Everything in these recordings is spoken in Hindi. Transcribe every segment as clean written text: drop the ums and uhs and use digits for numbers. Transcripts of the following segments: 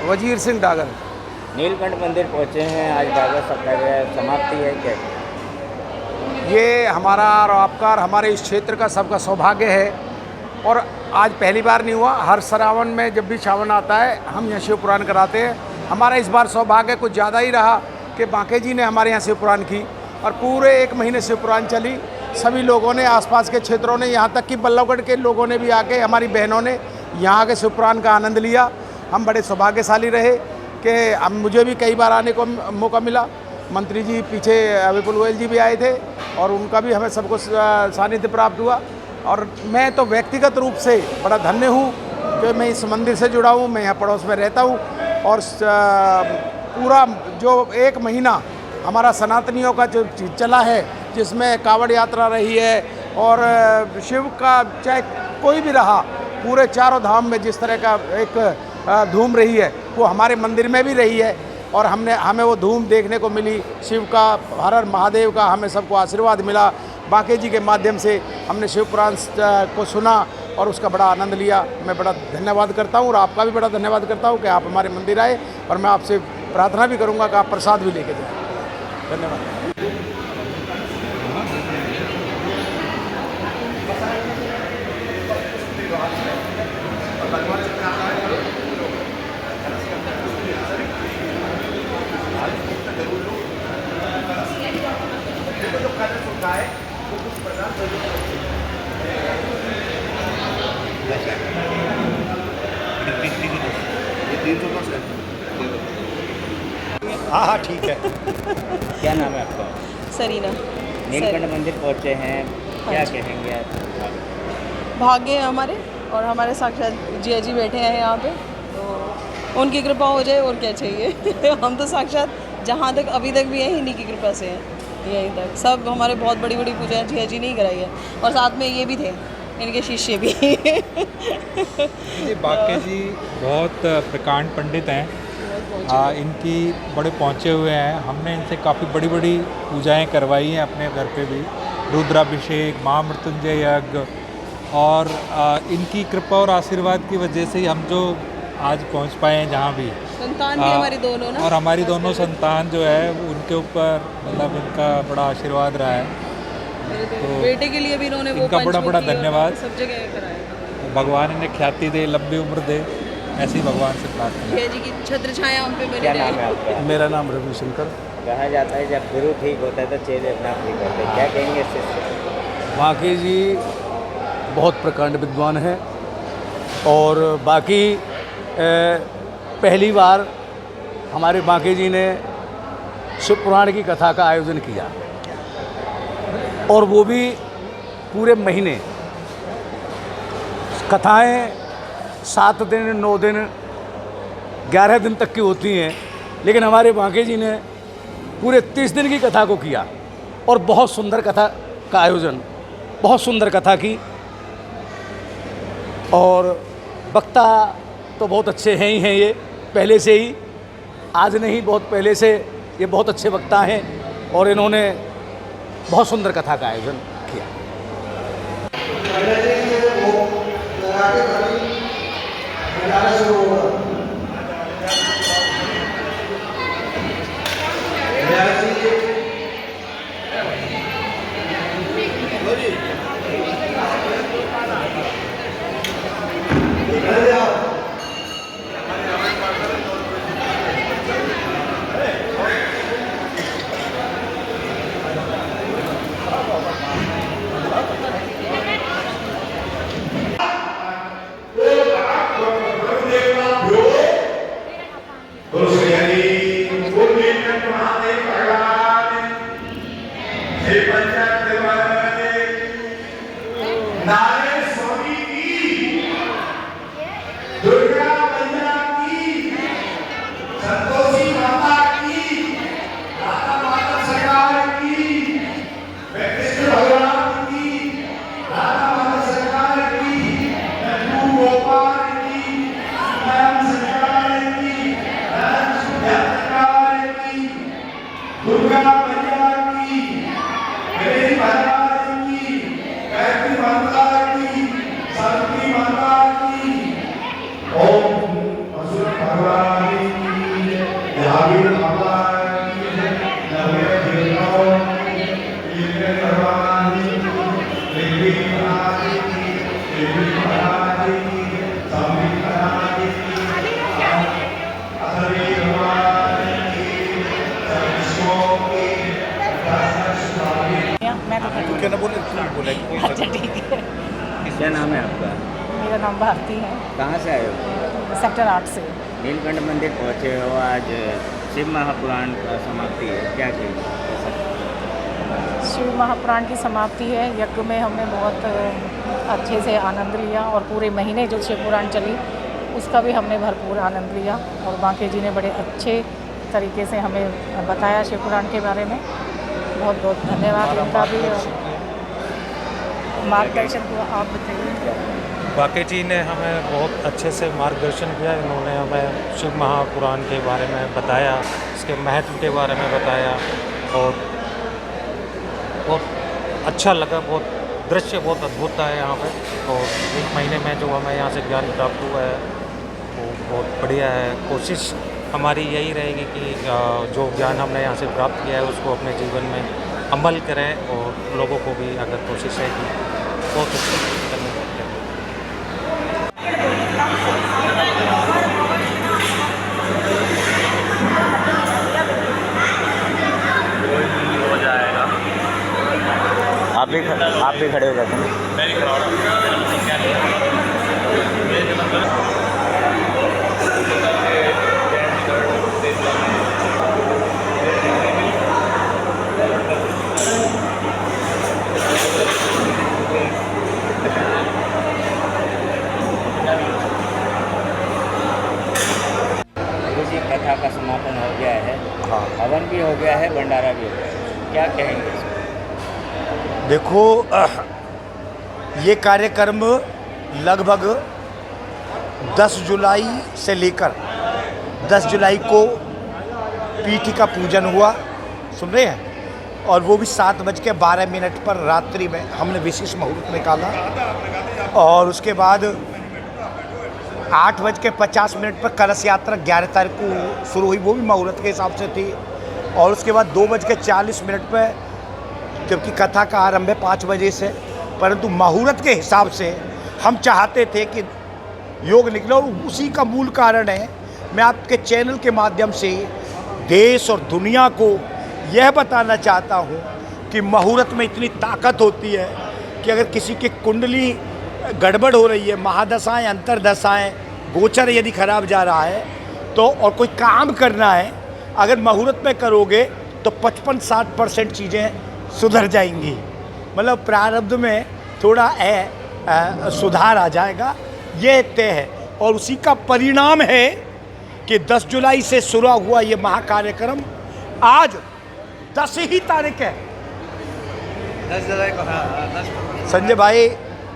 वजीर सिंह डागर। नीलकंठ मंदिर पहुंचे हैं, आज भागवत सप्ताह की समाप्ति है क्या? ये हमारा और आपका और हमारे इस क्षेत्र का सबका सौभाग्य है और आज पहली बार नहीं हुआ। हर श्रावण में जब भी श्रावण आता है हम यहाँ शिव पुराण कराते हैं। हमारा इस बार सौभाग्य कुछ ज़्यादा ही रहा कि बांके जी ने हमारे यहाँ शिव पुराण की और पूरे 1 महीने शिव पुराण चली। सभी लोगों ने, आसपास के क्षेत्रों ने, यहाँ तक कि बल्लभगढ़ के लोगों ने भी आके, हमारी बहनों ने यहाँ आके शिव पुराण का आनंद लिया। हम बड़े सौभाग्यशाली रहे कि अब मुझे भी कई बार आने को मौका मिला। मंत्री जी पीछे विपुल गोयल जी भी आए थे और उनका भी हमें सबको सानिध्य प्राप्त हुआ। और मैं तो व्यक्तिगत रूप से बड़ा धन्य हूँ कि मैं इस मंदिर से जुड़ा हूँ, मैं यहाँ पड़ोस में रहता हूँ और पूरा जो 1 महीना हमारा सनातनियों का जो चला है, जिसमें कावड़ यात्रा रही है और शिव का चाहे कोई भी रहा, पूरे चारों धाम में जिस तरह का एक धूम रही है वो हमारे मंदिर में भी रही है और हमें वो धूम देखने को मिली। शिव का, हर हर महादेव का हमें सबको आशीर्वाद मिला। बांके जी के माध्यम से हमने शिव पुराण को सुना और उसका बड़ा आनंद लिया। मैं बड़ा धन्यवाद करता हूँ और आपका भी बड़ा धन्यवाद करता हूँ कि आप हमारे मंदिर आए और मैं आपसे प्रार्थना भी करूँगा कि आप प्रसाद भी लेके जाएँ। धन्यवाद। हाँ हाँ ठीक है। क्या नाम है आपका? सरीना। नीलकंठ मंदिर पहुंचे हैं, क्या हाँ जी। कहेंगे आप? भाग्य है हमारे और हमारे साक्षात जिया जी बैठे हैं यहाँ पे, तो उनकी कृपा हो जाए और क्या चाहिए। हम तो साक्षात जहाँ तक अभी तक भी हैं इन्हीं की कृपा से हैं, यहीं तक सब हमारे बहुत बड़ी बड़ी पूजाएं जिया जी ने ही कराई है और साथ में ये भी थे, इनके शिष्य भी। जी बांके जी बहुत प्रकांड पंडित हैं। इनकी बड़े पहुँचे हुए हैं। हमने इनसे काफ़ी बड़ी बड़ी पूजाएं करवाई हैं अपने घर पे भी, रुद्राभिषेक, महामृत्युंजय यज्ञ, और इनकी कृपा और आशीर्वाद की वजह से ही हम जो आज पहुंच पाए हैं जहाँ भी। संतान भी हमारी दोनों ना, और हमारी दोनों संतान जो है उनके ऊपर मतलब इनका बड़ा आशीर्वाद रहा है। तो बेटे के लिए भी इन्होंने वो इनका बड़ा बड़ा धन्यवाद। सब जगह कराया। भगवान इन्हें ख्याति दे, लंबी उम्र दे, ऐसी भगवान से प्रार्थना। जिया जी की छत्र छाया हम पे बनी क्या नाम है रहे। आपका? मेरा नाम रविशंकर। कहा जाता है जब गुरु ठीक होता है तो चेले अपना ठीक होते हैं, क्या कहेंगे शिष्य? बांके जी बहुत प्रकांड विद्वान हैं और बाकी पहली बार हमारे बांके जी ने शिव पुराण की कथा का आयोजन किया और वो भी पूरे महीने। कथाएं 7 दिन, 9 दिन, 11 दिन तक की होती हैं, लेकिन हमारे बांके जी ने पूरे 30 दिन की कथा को किया और बहुत सुंदर कथा का आयोजन, बहुत सुंदर कथा की। और वक्ता तो बहुत अच्छे हैं ही हैं, ये पहले से ही, आज नहीं बहुत पहले से ये बहुत अच्छे वक्ता हैं और इन्होंने बहुत सुंदर कथा का आयोजन किया। दुर्गा मैया की, मेरी महाराज की, गायत्री माता की। मैं तो खड़ी क्या ना बोले बोला हूँ। अच्छा ठीक है। क्या नाम है आपका? मेरा नाम भारती है, कहाँ से आए हो? सेक्टर 8 से। नीलकंठ मंदिर पहुँचे हो, आज शिव महापुराण का समाप्ति है, क्या कहेंगे? शिव महापुराण की समाप्ति है। यज्ञ में हमने बहुत अच्छे से आनंद लिया और पूरे महीने जो शिव पुराण चली उसका भी हमने भरपूर आनंद लिया और बांके जी ने बड़े अच्छे तरीके से हमें बताया शिव पुराण के बारे में। बहुत बहुत धन्यवाद इनका भी। मार्गदर्शन को आप बताइए। बांके जी ने हमें बहुत अच्छे से मार्गदर्शन किया। इन्होंने हमें शिव महापुराण के बारे में बताया, इसके महत्व के बारे में बताया और बहुत अच्छा लगा। बहुत दृश्य बहुत अद्भुत था यहाँ पे और एक महीने में जो हमें यहाँ से ज्ञान प्राप्त हुआ है वो बहुत बढ़िया है। कोशिश हमारी यही रहेगी कि जो ज्ञान हमने यहाँ से प्राप्त किया है उसको अपने जीवन में अमल करें और लोगों को भी अगर कोशिश है कि बहुत अच्छी करने की। आप भी खड़े हो जाते हैं। गुरुजी कथा का समापन हो गया है, हाँ। हवन भी हो गया है, भंडारा भी हो गया है, क्या कहेंगे इसमें? देखो ये कार्यक्रम लगभग 10 जुलाई से लेकर 10 जुलाई को पीठी का पूजन हुआ, सुन रहे हैं, और वो भी 7:12 पर रात्रि में हमने विशेष मुहूर्त निकाला और उसके बाद 8:50 पर कलश यात्रा 11 तारीख को शुरू हुई, वो भी मुहूर्त के हिसाब से थी। और उसके बाद 2:40 पर जबकि कथा का आरंभ है 5 बजे से, परंतु मुहूर्त के हिसाब से हम चाहते थे कि योग निकले और उसी का मूल कारण है मैं आपके चैनल के माध्यम से देश और दुनिया को यह बताना चाहता हूँ कि मुहूर्त में इतनी ताकत होती है कि अगर किसी की कुंडली गड़बड़ हो रही है, महादशाएं, अंतरदशाएं, गोचर यदि खराब जा रहा है तो और कोई काम करना है, अगर मुहूर्त में करोगे तो 55-60% चीज़ें सुधर जाएंगी। मतलब प्रारब्ध में थोड़ा सुधार आ जाएगा, ये तय है। और उसी का परिणाम है कि 10 जुलाई से शुरू हुआ ये महाकार्यक्रम आज 10 ही तारीख है, 10 जुलाई को। संजय भाई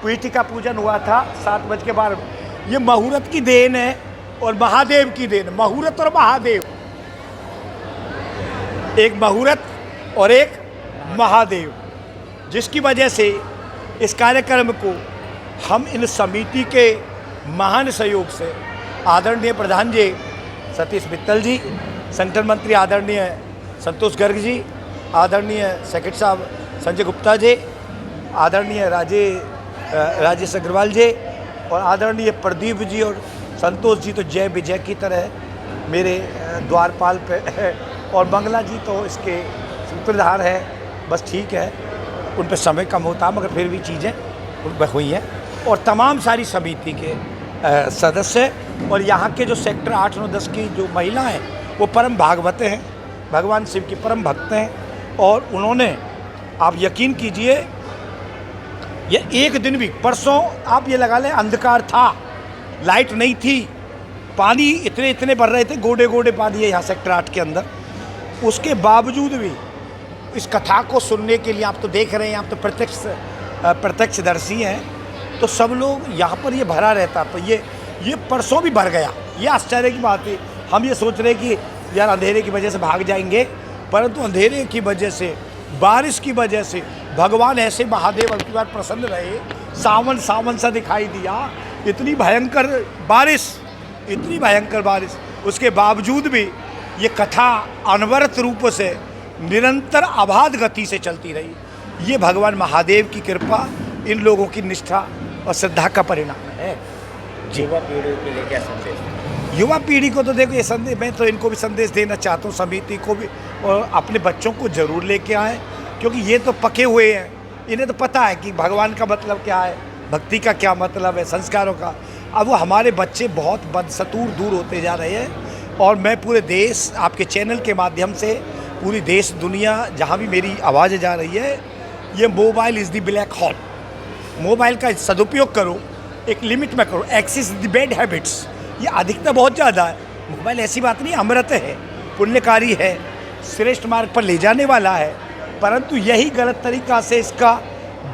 पीठी का पूजन हुआ था 7:12। ये मुहूर्त की देन है और महादेव की देन। मुहूर्त और महादेव, एक मुहूर्त और एक महादेव, जिसकी वजह से इस कार्यक्रम को हम इन समिति के महान सहयोग से आदरणीय प्रधान जी सतीश मित्तल जी, सेंट्रल मंत्री आदरणीय संतोष गर्ग जी, आदरणीय सेक्रेटरी साहब संजय गुप्ता जी, आदरणीय राजेश अग्रवाल जी और आदरणीय प्रदीप जी और संतोष जी तो जय विजय की तरह मेरे द्वारपाल पे और मंगला जी तो इसके सूत्रधार है। बस ठीक है, उन पे समय कम होता मगर फिर भी चीज़ें उन पर हुई हैं। और तमाम सारी समिति के सदस्य और यहाँ के जो सेक्टर 8, 9, 10 की जो महिला हैं वो परम भागवत हैं, भगवान शिव की परम भक्त हैं। और उन्होंने, आप यकीन कीजिए, ये एक दिन भी, परसों आप ये लगा लें अंधकार था, लाइट नहीं थी, पानी इतने इतने भर रहे थे, गोडे गोडे पानी है यहाँ सेक्टर 8 के अंदर। उसके बावजूद भी इस कथा को सुनने के लिए, आप तो देख रहे हैं, आप तो प्रत्यक्षदर्शी हैं, तो सब लोग यहाँ पर ये भरा रहता। तो ये परसों भी भर गया। ये आश्चर्य की बात है। हम ये सोच रहे कि यार अंधेरे की वजह से भाग जाएंगे, परंतु अंधेरे की वजह से, बारिश की वजह से भगवान ऐसे महादेव अगली बार प्रसन्न रहे। सावन सा दिखाई दिया, इतनी भयंकर बारिश, उसके बावजूद भी ये कथा अनवरत रूप से निरंतर अबाध गति से चलती रही। ये भगवान महादेव की कृपा, इन लोगों की निष्ठा और श्रद्धा का परिणाम है। युवा पीढ़ी के लिए क्या संदेश है? युवा पीढ़ी को तो देखो ये संदेश, मैं तो इनको भी संदेश देना चाहता हूँ, समिति को भी, और अपने बच्चों को ज़रूर लेके आएँ, क्योंकि ये तो पके हुए हैं, इन्हें तो पता है कि भगवान का मतलब क्या है, भक्ति का क्या मतलब है, संस्कारों का। अब वो हमारे बच्चे बहुत बदसतूर दूर होते जा रहे हैं, और मैं पूरे देश, आपके चैनल के माध्यम से पूरी देश दुनिया जहाँ भी मेरी आवाज़ जा रही है, ये mobile is the black hole. Mobile का सदुपयोग करो, एक लिमिट में करो। एक्सेस द बैड हैबिट्स, ये अधिकता बहुत ज़्यादा है। मोबाइल ऐसी बात नहीं, अमृत है, पुण्यकारी है, श्रेष्ठ मार्ग पर ले जाने वाला है, परंतु यही गलत तरीका से इसका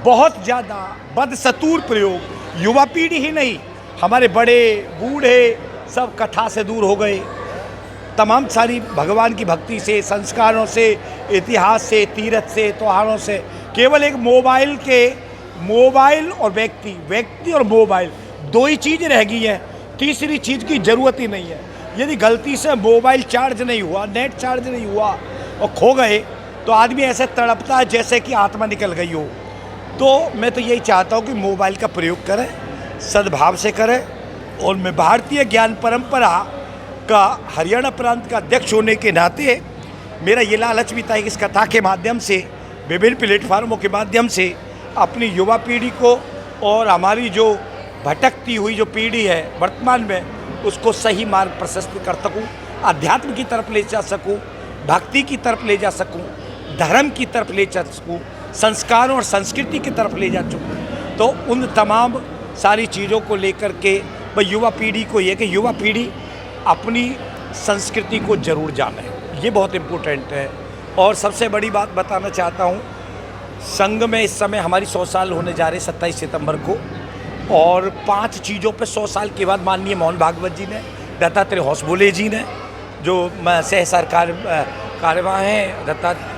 बहुत ज़्यादा बदसतूर प्रयोग, युवा पीढ़ी ही नहीं, हमारे बड़े बूढ़े सब कथा से दूर हो गए, तमाम सारी भगवान की भक्ति से, संस्कारों से, इतिहास से, तीर्थ से, त्योहारों से, केवल एक मोबाइल और व्यक्ति और मोबाइल, दो ही चीज़ रह गई हैं, तीसरी चीज़ की ज़रूरत ही नहीं है। यदि गलती से मोबाइल चार्ज नहीं हुआ, नेट चार्ज नहीं हुआ और खो गए, तो आदमी ऐसे तड़पता है जैसे कि आत्मा निकल गई हो। तो मैं तो यही चाहता हूँ कि मोबाइल का प्रयोग करें, सद्भाव से करें, और मैं भारतीय ज्ञान परंपरा का हरियाणा प्रांत का अध्यक्ष होने के नाते मेरा ये लालच भी था कि इस कथा के माध्यम से, विभिन्न प्लेटफार्मों के माध्यम से अपनी युवा पीढ़ी को और हमारी जो भटकती हुई जो पीढ़ी है वर्तमान में, उसको सही मार्ग प्रशस्त कर सकूँ, अध्यात्म की तरफ ले जा सकूँ, भक्ति की तरफ ले जा सकूँ, धर्म की तरफ ले जा सकूँ, संस्कारों और संस्कृति की तरफ ले जा सकूँ। तो उन तमाम सारी चीज़ों को लेकर के भाई युवा पीढ़ी को ये कि युवा पीढ़ी अपनी संस्कृति को ज़रूर जाने, ये बहुत इम्पोर्टेंट है। और सबसे बड़ी बात बताना चाहता हूँ, संघ में इस समय हमारी 100 साल होने जा रहे 27 सितंबर को, और 5 चीज़ों पे 100 साल के बाद माननीय मोहन भागवत जी ने, दत्तात्रेय होसबोले जी ने, जो सह सरकार कार्यवाह हैं दत्तात्रेय,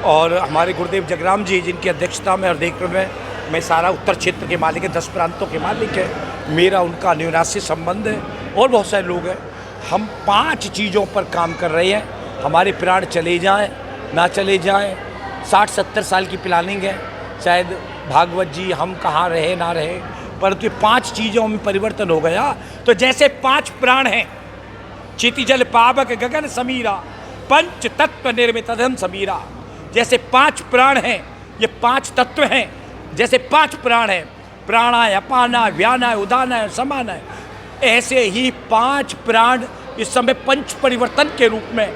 और हमारे गुरुदेव जगराम जी जिनकी अध्यक्षता में और देखरेख में मैं सारा उत्तर क्षेत्र के मालिक है, 10 प्रांतों के मालिक है, मेरा उनका अन्योन्यासी संबंध है, और बहुत सारे लोग हैं। हम 5 चीज़ों पर काम कर रहे हैं। हमारे प्राण चले जाएं ना चले जाएं, 60-70 साल की प्लानिंग है, शायद भागवत जी हम कहाँ रहे ना रहे, परंतु 5 चीज़ों में परिवर्तन हो गया। तो जैसे 5 प्राण हैं, क्षिति जल पावक गगन समीरा, पंच तत्व निर्मित अधम समीरा, जैसे 5 प्राण हैं, ये 5 तत्व हैं, जैसे 5 प्राण हैं, प्राणाय अपानाय व्यानाय उदानाय समानाय, ऐसे ही 5 प्राण इस समय पंच परिवर्तन के रूप में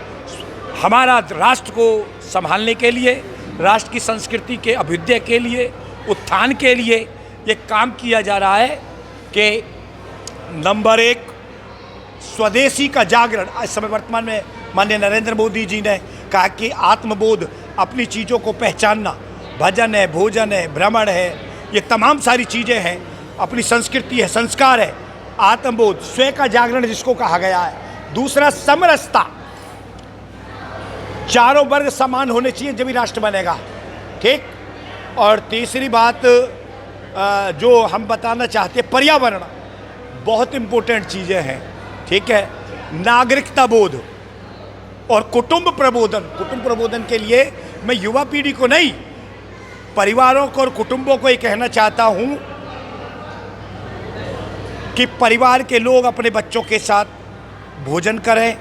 हमारा राष्ट्र को संभालने के लिए, राष्ट्र की संस्कृति के अभ्युदय के लिए, उत्थान के लिए ये काम किया जा रहा है कि नंबर 1 स्वदेशी का जागरण। इस समय वर्तमान में माननीय नरेंद्र मोदी जी ने कहा कि आत्मबोध, अपनी चीज़ों को पहचानना, भजन है, भोजन है, भ्रमण है, ये तमाम सारी चीज़ें हैं, अपनी संस्कृति है, संस्कार है, आत्मबोध, स्वयं का जागरण जिसको कहा गया है। दूसरा समरसता, चारों वर्ग समान होने चाहिए जब भी राष्ट्र बनेगा, ठीक। और तीसरी बात जो हम बताना चाहते हैं, पर्यावरण, बहुत इम्पोर्टेंट चीज़ें हैं, ठीक है। नागरिकता बोध और कुटुंब प्रबोधन। कुटुंब प्रबोधन के लिए मैं युवा पीढ़ी को नहीं, परिवारों को और कुटुंबों को ये कहना चाहता हूँ कि परिवार के लोग अपने बच्चों के साथ भोजन करें,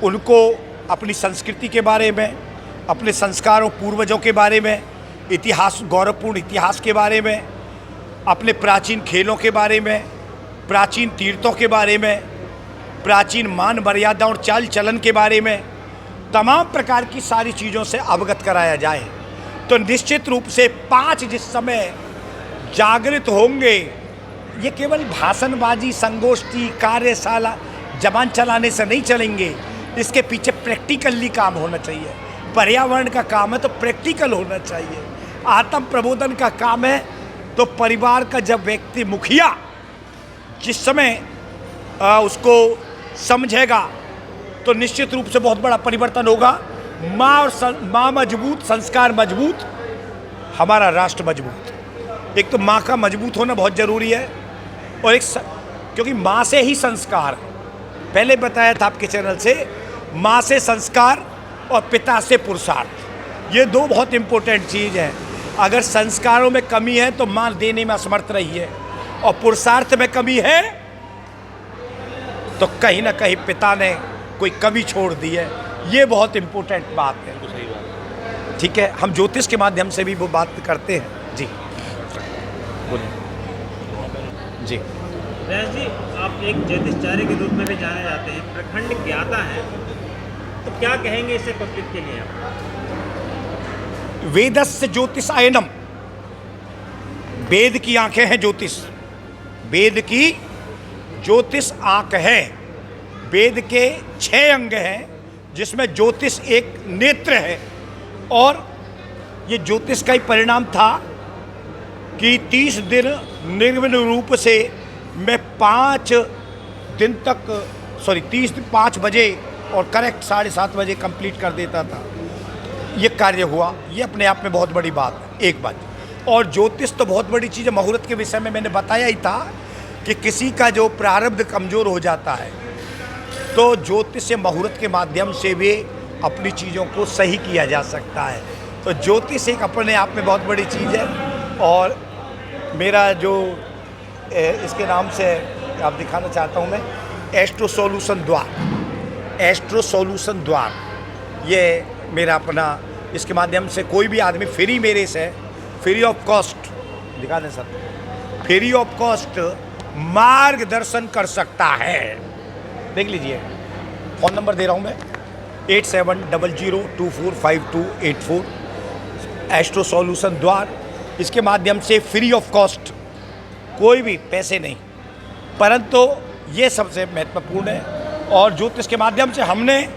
उनको अपनी संस्कृति के बारे में, अपने संस्कारों, पूर्वजों के बारे में, इतिहास, गौरवपूर्ण इतिहास के बारे में, अपने प्राचीन खेलों के बारे में, प्राचीन तीर्थों के बारे में, प्राचीन मान मर्यादा और चाल चलन के बारे में, तमाम प्रकार की सारी चीज़ों से अवगत कराया जाए। तो निश्चित रूप से 5 जिस समय जागृत होंगे, ये केवल भाषणबाजी, संगोष्ठी, कार्यशाला, जबान चलाने से नहीं चलेंगे, इसके पीछे प्रैक्टिकली काम होना चाहिए। पर्यावरण का काम है तो प्रैक्टिकल होना चाहिए। आत्म प्रबोधन का काम है तो परिवार का जब व्यक्ति, मुखिया जिस समय उसको समझेगा तो निश्चित रूप से बहुत बड़ा परिवर्तन होगा। माँ मजबूत, संस्कार मजबूत, हमारा राष्ट्र मजबूत। एक तो माँ का मजबूत होना बहुत ज़रूरी है, और एक क्योंकि माँ से ही संस्कार, पहले बताया था आपके चैनल से माँ से संस्कार और पिता से पुरुषार्थ। ये दो बहुत इम्पोर्टेंट चीज़ है। अगर संस्कारों में कमी है तो माँ देने में असमर्थ रही है, और पुरुषार्थ में कमी है तो कहीं ना कहीं पिता ने कोई कमी छोड़ दी है। ये बहुत इम्पोर्टेंट बात है। ठीक है, हम ज्योतिष के माध्यम से भी वो बात करते हैं। जी बोलिए। जी व्यास जी, आप एक ज्योतिषाचार्य के रूप में भी जाने जाते हैं, प्रखंड ज्ञाता है, तो क्या कहेंगे इससे पब्लिक के लिए आप? वेदस्य ज्योतिषायनम, वेद की आंखें हैं ज्योतिष, वेद की ज्योतिष आंख है। वेद के 6 अंग हैं जिसमें ज्योतिष एक नेत्र है। और ये ज्योतिष का ही परिणाम था कि 30 दिन निर्विघ्न रूप से मैं 5 दिन तक 5 बजे और करेक्ट 7:30 बजे कंप्लीट कर देता था। ये कार्य हुआ, ये अपने आप में बहुत बड़ी बात है, एक बात। और ज्योतिष तो बहुत बड़ी चीज़ है। मुहूर्त के विषय में मैंने बताया ही था कि किसी का जो प्रारब्ध कमज़ोर हो जाता है तो ज्योतिष मुहूर्त के माध्यम से भी अपनी चीज़ों को सही किया जा सकता है। तो ज्योतिष एक अपने आप में बहुत बड़ी चीज़ है। और मेरा जो इसके नाम से आप दिखाना चाहता हूँ मैं, एस्ट्रो सॉल्यूशन द्वार, एस्ट्रो सॉल्यूशन द्वार, ये मेरा अपना, इसके माध्यम से कोई भी आदमी फ्री मेरे से, फ्री ऑफ कॉस्ट, दिखा दें सर, फ्री ऑफ कॉस्ट मार्गदर्शन कर सकता है। देख लीजिए, फ़ोन नंबर दे रहा हूँ मैं 8700245284, एस्ट्रो सॉल्यूशन द्वार। इसके माध्यम से फ्री ऑफ कॉस्ट, कोई भी पैसे नहीं, परंतु ये सबसे महत्वपूर्ण है। और ज्योतिष के माध्यम से हमने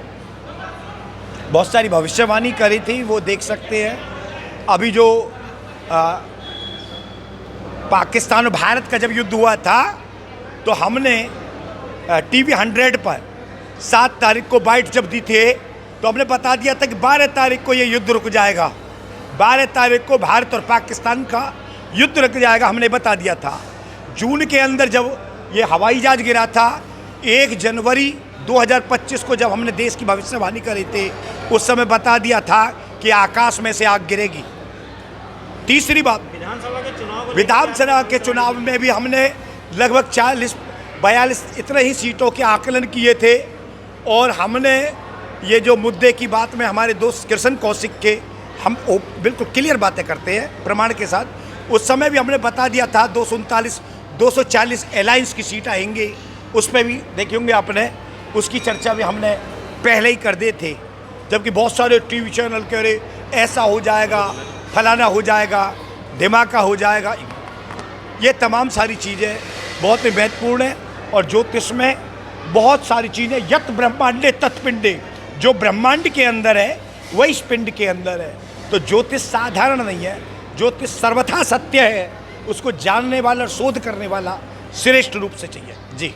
बहुत सारी भविष्यवाणी करी थी, वो देख सकते हैं। अभी जो पाकिस्तान और भारत का जब युद्ध हुआ था तो हमने टीवी 100 पर 7 तारीख को बाइट जब दी थे तो हमने बता दिया था कि 12 तारीख को ये युद्ध रुक जाएगा, 12 तारीख को भारत और पाकिस्तान का युद्ध रुक जाएगा, हमने बता दिया था। जून के अंदर जब ये हवाई जहाज गिरा था, 1 जनवरी 2025 को जब हमने देश की भविष्यवाणी करी थी, उस समय बता दिया था कि आकाश में से आग गिरेगी। तीसरी बात, विधानसभा के चुनाव में भी हमने लगभग 40-42 इतने ही सीटों के आकलन किए थे। और हमने ये जो मुद्दे की बात में हमारे दोस्त कृष्ण कौशिक के, हम बिल्कुल क्लियर बातें करते हैं प्रमाण के साथ, उस समय भी हमने बता दिया था 239-240 अलायंस की सीट आएंगी। उस पर भी देखे होंगे आपने, उसकी चर्चा भी हमने पहले ही कर दिए थे। जबकि बहुत सारे टीवी चैनल कह रहे ऐसा हो जाएगा, फलाना हो जाएगा, धमाका हो जाएगा। ये तमाम सारी चीज़ें बहुत ही महत्वपूर्ण है। और ज्योतिष में बहुत सारी चीज़ें, यत ब्रह्मांडे तत्पिंडे, जो ब्रह्मांड के अंदर है वही इस पिंड के अंदर है। तो ज्योतिष साधारण नहीं है, ज्योतिष सर्वथा सत्य है। उसको जानने वाला और शोध करने वाला श्रेष्ठ रूप से चाहिए। जी।